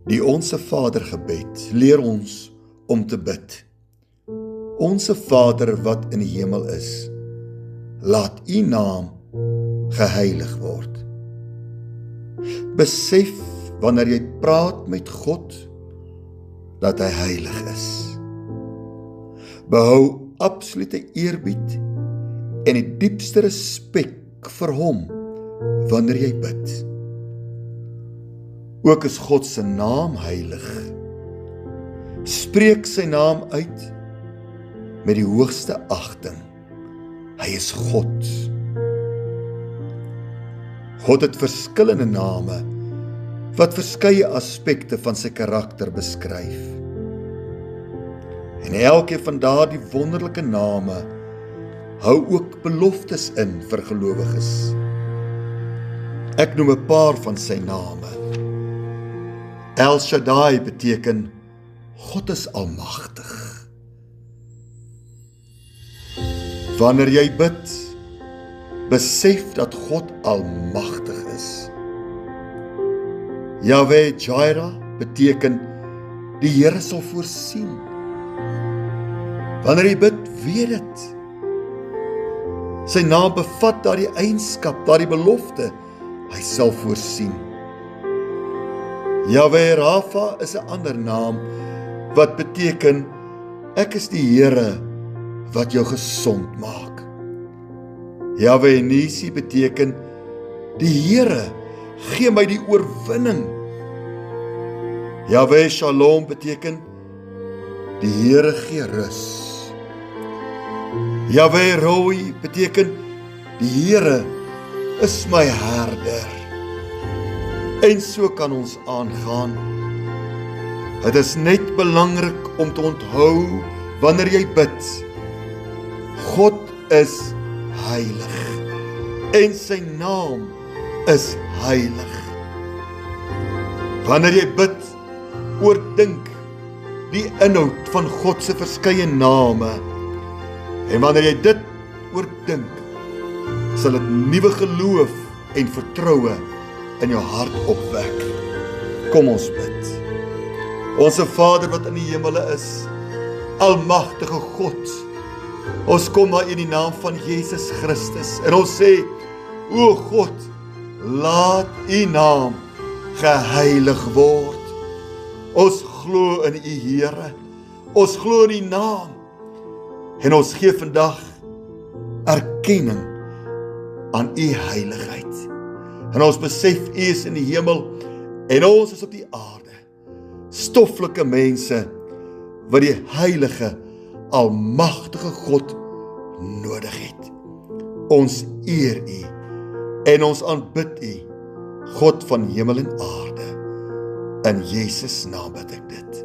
Die Onse Vader gebed leer ons om te bid. Onse Vader wat in die hemel is, laat U naam geheilig word. Besef wanneer jy praat met God, dat hy heilig is. Behou absolute eerbied en die diepste respek vir hom wanneer jy bid. Ook is God se naam heilig. Spreek sy naam uit met die hoogste agting. Hy is God. God het verskillende name wat verskeie aspekte van sy karakter beskryf. En elkeen van daardie wonderlike name hou ook beloftes in vir gelowiges. Ek noem 'n paar van sy name. El Shaddai beteken God is almagtig. Wanneer jy bid, besef dat God almagtig is. Yahweh Jireh beteken die Here sal voorsien. Wanneer jy bid, weet dit. Sy naam bevat daardie eienskap, daardie belofte, hy sal voorsien. Yahweh Rapha is 'n ander naam wat beteken ek is die Here wat jou gesond maak. Yahweh Nisi beteken die Here gee my die oorwinning. Yahweh Shalom beteken die Here gee rus. Yahweh Roi beteken die Here is my herder. En so kan ons aangaan. Het is net belangrik om te onthou wanneer jy bid. God is heilig en sy naam is heilig. Wanneer jy bid, oordink die inhoud van God se verskeie name. En wanneer jy dit oordink, sal dit nuwe geloof en vertroue in jou hart opwek. Kom ons bid. Onse Vader wat in die hemele is, almagtige God, ons kom maar in die naam van Jesus Christus en ons sê, o God, laat U naam geheilig word. Ons glo in U Here, ons glo in U naam en ons gee vandag erkenning aan U heiligheid. En ons besef U is in die hemel en ons is op die aarde, stoffelike mense wat die heilige, almagtige God nodig het. Ons eer U en ons aanbid U, God van hemel en aarde. In Jesus naam bid ek dit.